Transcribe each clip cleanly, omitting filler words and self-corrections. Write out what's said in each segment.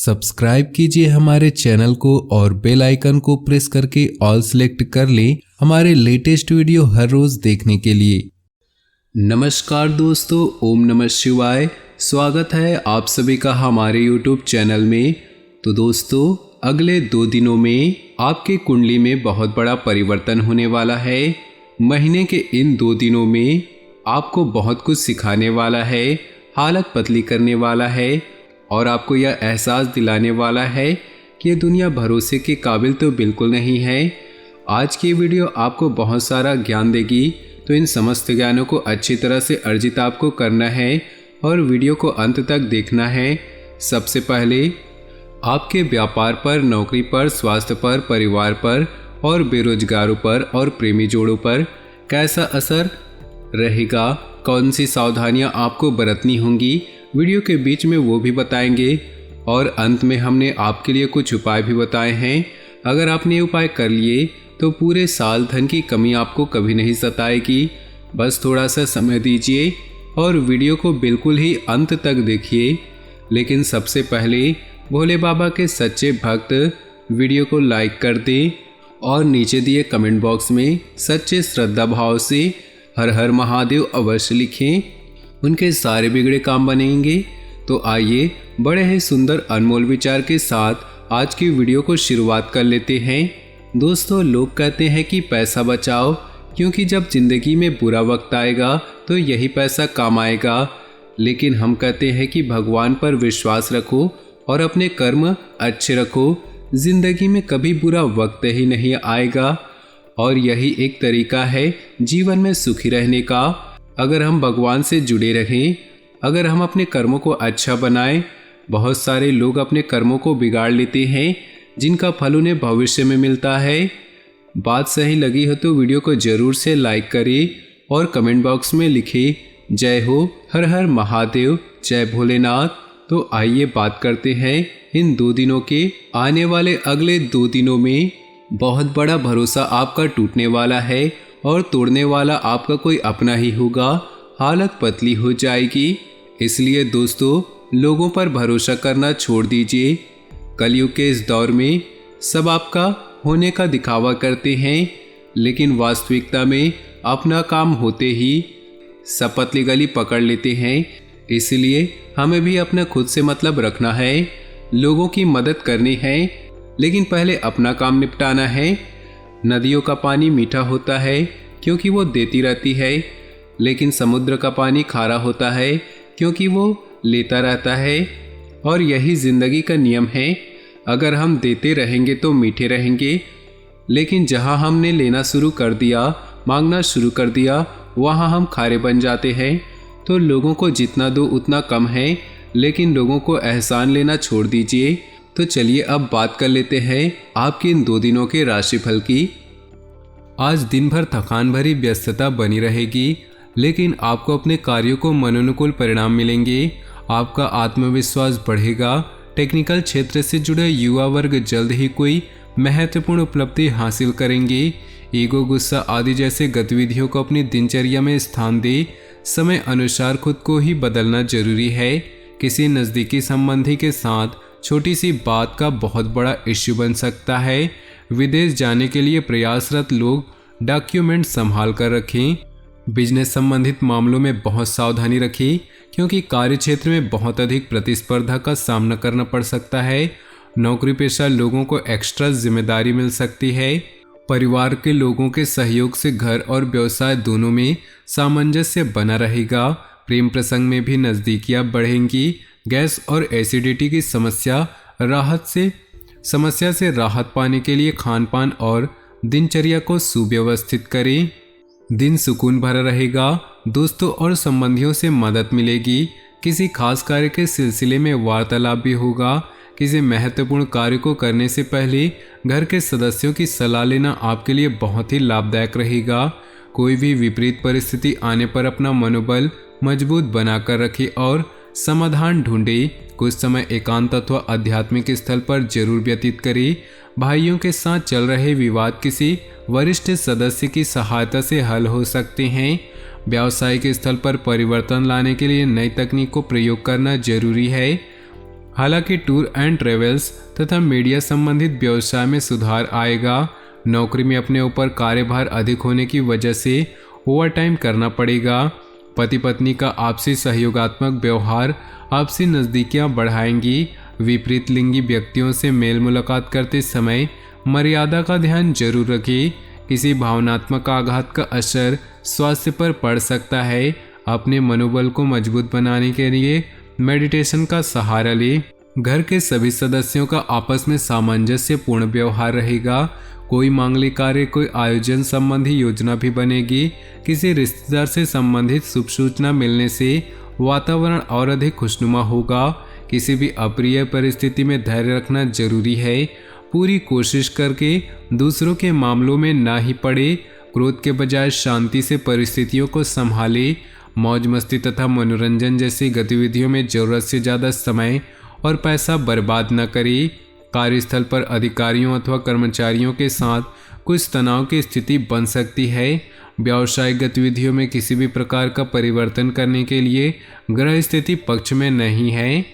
Subscribe कीजिए हमारे channel को और बेल आइकन को प्रेस करके ऑल सेलेक्ट कर लें हमारे लेटेस्ट वीडियो हर रोज देखने के लिए। नमस्कार दोस्तों, ओम नमः शिवाय। स्वागत है आप सभी का हमारे यूट्यूब चैनल में। तो दोस्तों, अगले 2 दिनों में आपकी कुंडली में बहुत बड़ा परिवर्तन होने वाला है। महीने के इन 2 दिनों में आपको बहुत कुछ सिखाने वाला है, हालत पतली करने वाला है और आपको यह एहसास दिलाने वाला है कि ये दुनिया भरोसे के काबिल तो बिल्कुल नहीं है। आज की वीडियो आपको बहुत सारा ज्ञान देगी, तो इन समस्त ज्ञानों को अच्छी तरह से अर्जित आपको करना है और वीडियो को अंत तक देखना है। सबसे पहले आपके व्यापार पर, नौकरी पर, स्वास्थ्य पर, परिवार पर और बेरोजगारों पर और प्रेमी जोड़ों पर कैसा असर रहेगा, कौन सी सावधानियां आपको बरतनी होंगी, वीडियो के बीच में वो भी बताएंगे और अंत में हमने आपके लिए कुछ उपाय भी बताए हैं। अगर आपने ये उपाय कर लिए तो पूरे साल धन की कमी आपको कभी नहीं सताएगी। बस थोड़ा सा समय दीजिए और वीडियो को बिल्कुल ही अंत तक देखिए। लेकिन सबसे पहले भोले बाबा के सच्चे भक्त वीडियो को लाइक कर दें और नीचे दिए कमेंट बॉक्स में सच्चे श्रद्धा भाव से हर हर महादेव अवश्य लिखें, उनके सारे बिगड़े काम बनेंगे। तो आइए बड़े ही सुंदर अनमोल विचार के साथ आज की वीडियो को शुरुआत कर लेते हैं। दोस्तों, लोग कहते हैं कि पैसा बचाओ, क्योंकि जब जिंदगी में बुरा वक्त आएगा तो यही पैसा काम आएगा। लेकिन हम कहते हैं कि भगवान पर विश्वास रखो और अपने कर्म अच्छे रखो, जिंदगी में कभी बुरा वक्त ही नहीं आएगा। और यही एक तरीका है जीवन में सुखी रहने का। अगर हम भगवान से जुड़े रहें, अगर हम अपने कर्मों को अच्छा बनाएं। बहुत सारे लोग अपने कर्मों को बिगाड़ लेते हैं, जिनका फल उन्हें भविष्य में मिलता है। बात सही लगी हो तो वीडियो को जरूर से लाइक करें और कमेंट बॉक्स में लिखें जय हो, हर हर महादेव, जय भोलेनाथ। तो आइए बात करते हैं इन 2 दिनों के। आने वाले अगले 2 दिनों में बहुत बड़ा भरोसा आपका टूटने वाला है और तोड़ने वाला आपका कोई अपना ही होगा। हालत पतली हो जाएगी। इसलिए दोस्तों, लोगों पर भरोसा करना छोड़ दीजिए। कलयुग के इस दौर में सब आपका होने का दिखावा करते हैं, लेकिन वास्तविकता में अपना काम होते ही सब पतली गली पकड़ लेते हैं। इसलिए हमें भी अपना खुद से मतलब रखना है, लोगों की मदद करनी है, लेकिन पहले अपना काम निपटाना है। नदियों का पानी मीठा होता है क्योंकि वो देती रहती है, लेकिन समुद्र का पानी खारा होता है क्योंकि वो लेता रहता है। और यही जिंदगी का नियम है। अगर हम देते रहेंगे तो मीठे रहेंगे, लेकिन जहाँ हमने लेना शुरू कर दिया, मांगना शुरू कर दिया, वहाँ हम खारे बन जाते हैं। तो लोगों को जितना दो उतना कम है, लेकिन लोगों को एहसान लेना छोड़ दीजिए। तो चलिए अब बात कर लेते हैं आपके इन 2 दिनों के राशिफल की। आज दिन भर थकान भरी व्यस्तता बनी रहेगी, लेकिन आपको अपने कार्यों को मनोनुकूल परिणाम मिलेंगे। आपका आत्मविश्वास बढ़ेगा। टेक्निकल क्षेत्र से जुड़े युवा वर्ग जल्द ही कोई महत्वपूर्ण उपलब्धि हासिल करेंगे। ईगो, गुस्सा आदि जैसे गतिविधियों को अपनी दिनचर्या में स्थान दे। समय अनुसार खुद को ही बदलना जरूरी है। किसी नज़दीकी संबंधी के साथ छोटी सी बात का बहुत बड़ा इश्यू बन सकता है। विदेश जाने के लिए प्रयासरत लोग डॉक्यूमेंट संभाल कर रखें। बिजनेस संबंधित मामलों में बहुत सावधानी रखें, क्योंकि कार्य क्षेत्र में बहुत अधिक प्रतिस्पर्धा का सामना करना पड़ सकता है। नौकरी पेशा लोगों को एक्स्ट्रा जिम्मेदारी मिल सकती है। परिवार के लोगों के सहयोग से घर और व्यवसाय दोनों में सामंजस्य बना रहेगा। प्रेम प्रसंग में भी नज़दीकियां बढ़ेंगी। गैस और एसिडिटी की समस्या से राहत पाने के लिए खान पान और दिनचर्या को सुव्यवस्थित करें। दिन सुकून भरा रहेगा। दोस्तों और संबंधियों से मदद मिलेगी। किसी खास कार्य के सिलसिले में वार्तालाप भी होगा। किसी महत्वपूर्ण कार्य को करने से पहले घर के सदस्यों की सलाह लेना आपके लिए बहुत ही लाभदायक रहेगा। कोई भी विपरीत परिस्थिति आने पर अपना मनोबल मजबूत बनाकर रखें और समाधान ढूंढे। कुछ समय एकांत अथवा आध्यात्मिक स्थल पर जरूर व्यतीत करें। भाइयों के साथ चल रहे विवाद किसी वरिष्ठ सदस्य की सहायता से हल हो सकते हैं। व्यावसायिक स्थल पर परिवर्तन लाने के लिए नई तकनीक को प्रयोग करना जरूरी है। हालांकि टूर एंड ट्रेवल्स तथा मीडिया संबंधित व्यवसाय में सुधार आएगा। नौकरी में अपने ऊपर कार्यभार अधिक होने की वजह से ओवरटाइम करना पड़ेगा। पति पत्नी का आपसी सहयोगात्मक व्यवहार आपसी नज़दीकियां बढ़ाएंगी। विपरीत लिंगी व्यक्तियों से मेल मुलाकात करते समय मर्यादा का ध्यान जरूर रखें। किसी भावनात्मक आघात का असर स्वास्थ्य पर पड़ सकता है। अपने मनोबल को मजबूत बनाने के लिए मेडिटेशन का सहारा लें। घर के सभी सदस्यों का आपस में सामंजस्यपूर्ण व्यवहार रहेगा। कोई मांगलिक कार्य, कोई आयोजन संबंधी योजना भी बनेगी। किसी रिश्तेदार से संबंधित शुभ सूचना मिलने से वातावरण और अधिक खुशनुमा होगा। किसी भी अप्रिय परिस्थिति में धैर्य रखना जरूरी है। पूरी कोशिश करके दूसरों के मामलों में ना ही पड़े। क्रोध के बजाय शांति से परिस्थितियों को संभाले। मौज मस्ती तथा मनोरंजन जैसी गतिविधियों में जरूरत से ज़्यादा समय और पैसा बर्बाद न करें। कार्यस्थल पर अधिकारियों अथवा कर्मचारियों के साथ कुछ तनाव की स्थिति बन सकती है। व्यावसायिक गतिविधियों में किसी भी प्रकार का परिवर्तन करने के लिए ग्रह स्थिति पक्ष में नहीं है।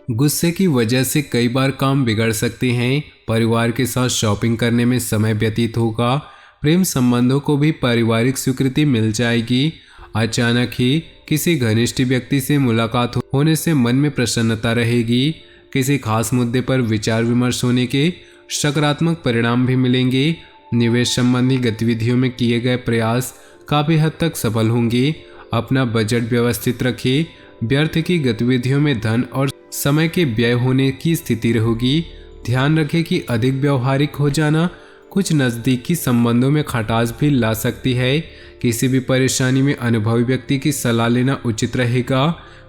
गुस्से की वजह से कई बार काम बिगड़ सकते हैं। परिवार के साथ शॉपिंग करने में समय व्यतीत होगा। प्रेम संबंधों को भी पारिवारिक स्वीकृति मिल जाएगी। अचानक ही किसी घनिष्ठ व्यक्ति से मुलाकात होने से मन में प्रसन्नता रहेगी। किसी खास मुद्दे पर विचार विमर्श होने के सकारात्मक परिणाम भी मिलेंगे। निवेश संबंधी गतिविधियों में किए गए प्रयास काफ़ी हद तक सफल होंगे। अपना बजट व्यवस्थित रखें। व्यर्थ की गतिविधियों में धन और समय के व्यय होने की स्थिति रहेगी। ध्यान रखें कि अधिक व्यवहारिक हो जाना कुछ नज़दीकी संबंधों में खटास भी ला सकती है। किसी भी परेशानी में अनुभवी व्यक्ति की सलाह लेना उचित रहेगा।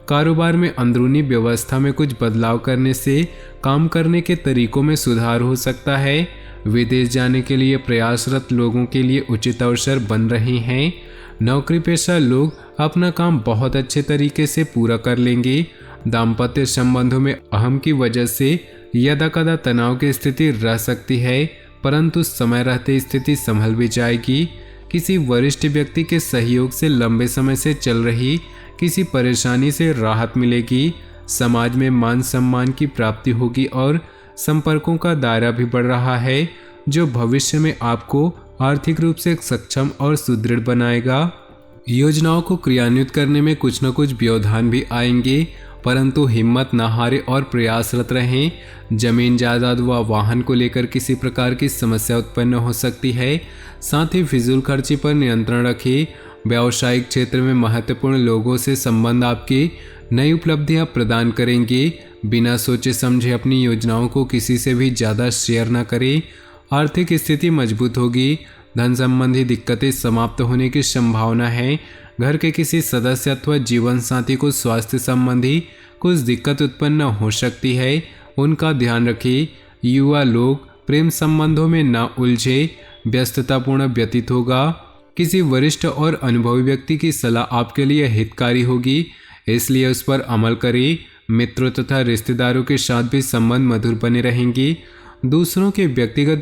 कारोबार में अंदरूनी व्यवस्था में कुछ बदलाव करने से काम करने के तरीकों में सुधार हो सकता है। विदेश जाने के लिए प्रयासरत लोगों के लिए उचित अवसर बन रहे हैं। नौकरी पेशा लोग अपना काम बहुत अच्छे तरीके से पूरा कर लेंगे। दाम्पत्य संबंधों में अहम की वजह से यदा कदा तनाव की स्थिति रह सकती है, परंतु समय रहते स्थिति संभल भी जाएगी। किसी वरिष्ठ व्यक्ति के सहयोग से लंबे समय से चल रही किसी परेशानी से राहत मिलेगी। समाज में मान सम्मान की प्राप्ति होगी और संपर्कों का दायरा भी बढ़ रहा है, जो भविष्य में आपको आर्थिक रूप से सक्षम और सुदृढ़ बनाएगा। योजनाओं को क्रियान्वित करने में कुछ न कुछ व्यवधान भी आएंगे, परंतु हिम्मत न हारे और प्रयासरत रहें। जमीन जायदाद व वाहन को लेकर किसी प्रकार की समस्या उत्पन्न हो सकती है। साथ ही फिजूल खर्ची पर नियंत्रण रखें। व्यावसायिक क्षेत्र में महत्वपूर्ण लोगों से संबंध आपकी नई उपलब्धियां प्रदान करेंगे। बिना सोचे समझे अपनी योजनाओं को किसी से भी ज़्यादा शेयर न करें। आर्थिक स्थिति मजबूत होगी। धन संबंधी दिक्कतें समाप्त होने की संभावना है। घर के किसी सदस्य अथवा जीवन साथी को स्वास्थ्य संबंधी कुछ दिक्कत उत्पन्न हो सकती है, उनका ध्यान रखें। युवा लोग प्रेम संबंधों में न उलझे। व्यस्ततापूर्ण व्यतीत होगा। किसी वरिष्ठ और अनुभवी व्यक्ति की सलाह आपके लिए हितकारी होगी, इसलिए उस पर अमल करें। मित्रों तथा रिश्तेदारों के साथ भी संबंध मधुर बने रहेंगे। दूसरों के व्यक्तिगत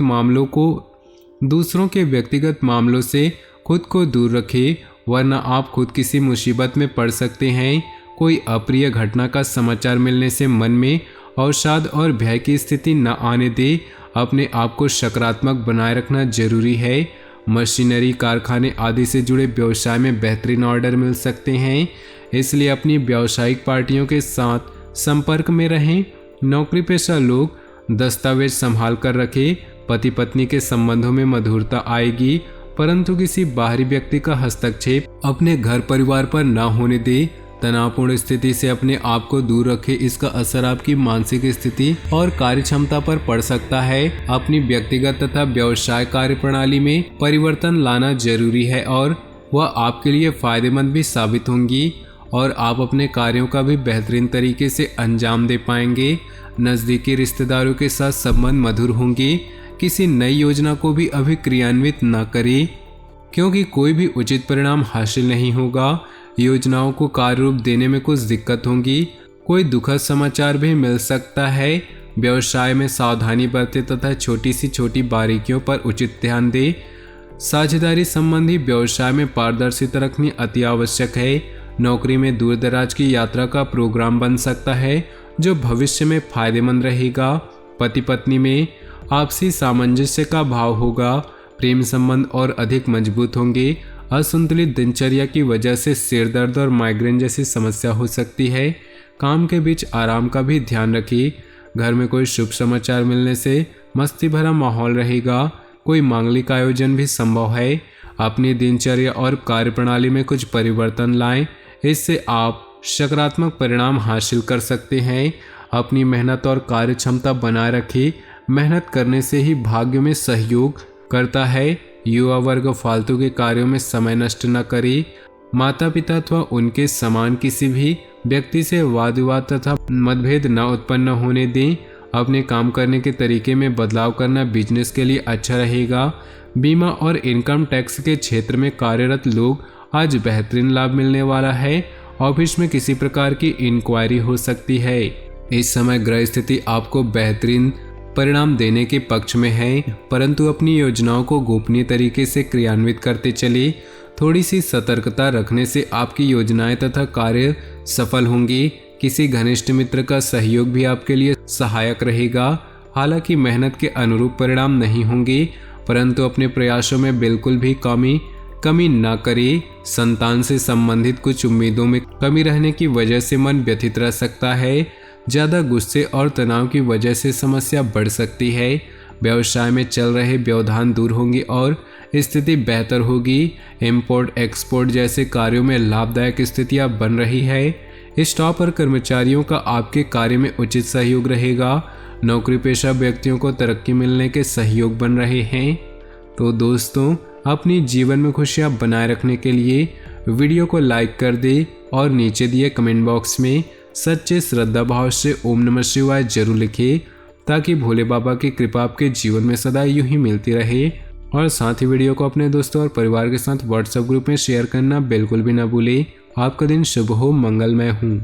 मामलों से खुद को दूर रखें, वरना आप खुद किसी मुसीबत में पड़ सकते हैं। कोई अप्रिय घटना का समाचार मिलने से मन में अवसाद और भय की स्थिति न आने दे। अपने आप को सकारात्मक बनाए रखना जरूरी है। मशीनरी, कारखाने आदि से जुड़े व्यवसाय में बेहतरीन ऑर्डर मिल सकते हैं, इसलिए अपनी व्यावसायिक पार्टियों के साथ संपर्क में रहें। नौकरी पेशा लोग दस्तावेज संभाल कर रखें। पति पत्नी के संबंधों में मधुरता आएगी, परंतु किसी बाहरी व्यक्ति का हस्तक्षेप अपने घर परिवार पर न होने दे। तनावपूर्ण स्थिति से अपने आप को दूर रखें। इसका असर आपकी मानसिक स्थिति और कार्य क्षमता पर पड़ सकता है। अपनी व्यक्तिगत तथा व्यवसाय कार्य प्रणाली में परिवर्तन लाना जरूरी है और वह आपके लिए फायदेमंद भी साबित होंगी और आप अपने कार्यों का भी बेहतरीन तरीके से अंजाम दे पाएंगे। नज़दीकी रिश्तेदारों के साथ संबंध मधुर होंगे। किसी नई योजना को भी अभी क्रियान्वित न करें, क्योंकि कोई भी उचित परिणाम हासिल नहीं होगा। योजनाओं को कार्य रूप देने में कुछ दिक्कत होंगी। कोई दुखद समाचार भी मिल सकता है। व्यवसाय में सावधानी बरतें तथा छोटी सी छोटी बारीकियों पर उचित ध्यान दें। साझेदारी संबंधी व्यवसाय में पारदर्शिता रखनी अति आवश्यक है। नौकरी में दूर दराज की यात्रा का प्रोग्राम बन सकता है, जो भविष्य में फायदेमंद रहेगा। पति पत्नी में आपसी सामंजस्य का भाव होगा। प्रेम संबंध और अधिक मजबूत होंगे। असंतुलित दिनचर्या की वजह से सिर दर्द और माइग्रेन जैसी समस्या हो सकती है। काम के बीच आराम का भी ध्यान रखिए। घर में कोई शुभ समाचार मिलने से मस्ती भरा माहौल रहेगा। कोई मांगलिक आयोजन भी संभव है। अपनी दिनचर्या और कार्यप्रणाली में कुछ परिवर्तन लाएं, इससे आप सकारात्मक परिणाम हासिल कर सकते हैं। अपनी मेहनत और कार्य क्षमता बनाए रखें। मेहनत करने से ही भाग्य में सहयोग करता है। युवा वर्ग फालतू के कार्यों में समय नष्ट न करे। माता पिता अथवा उनके समान किसी भी व्यक्ति से वाद विवाद तथा मतभेद न उत्पन्न होने दें। अपने काम करने के तरीके में बदलाव करना बिजनेस के लिए अच्छा रहेगा। बीमा और इनकम टैक्स के क्षेत्र में कार्यरत लोग आज बेहतरीन लाभ मिलने वाला है। ऑफिस में किसी प्रकार की इंक्वायरी हो सकती है। इस समय ग्रह स्थिति आपको बेहतरीन परिणाम देने के पक्ष में है, परंतु अपनी योजनाओं को गोपनीय तरीके से क्रियान्वित करते चले। थोड़ी सी सतर्कता रखने से आपकी योजनाएं तथा कार्य सफल होंगी। किसी घनिष्ठ मित्र का सहयोग भी आपके लिए सहायक रहेगा। हालांकि मेहनत के अनुरूप परिणाम नहीं होंगे, परंतु अपने प्रयासों में बिल्कुल भी कमी ना करें। संतान से संबंधित कुछ उम्मीदों में कमी रहने की वजह से मन व्यथित रह सकता है। ज़्यादा गुस्से और तनाव की वजह से समस्या बढ़ सकती है। व्यवसाय में चल रहे व्यवधान दूर होंगे और स्थिति बेहतर होगी। इंपोर्ट एक्सपोर्ट जैसे कार्यों में लाभदायक स्थितियां बन रही है। स्टाफ और कर्मचारियों का आपके कार्य में उचित सहयोग रहेगा। नौकरी पेशा व्यक्तियों को तरक्की मिलने के सहयोग बन रहे हैं। तो दोस्तों, अपनी जीवन में खुशियां बनाए रखने के लिए वीडियो को लाइक कर दे और नीचे दिए कमेंट बॉक्स में सच्चे श्रद्धा भाव से ओम नमः शिवाय जरूर लिखें, ताकि भोले बाबा की कृपा आपके जीवन में सदा यूं ही मिलती रहे। और साथ ही वीडियो को अपने दोस्तों और परिवार के साथ व्हाट्सएप ग्रुप में शेयर करना बिल्कुल भी ना भूलें। आपका दिन शुभ हो, मंगलमय हो।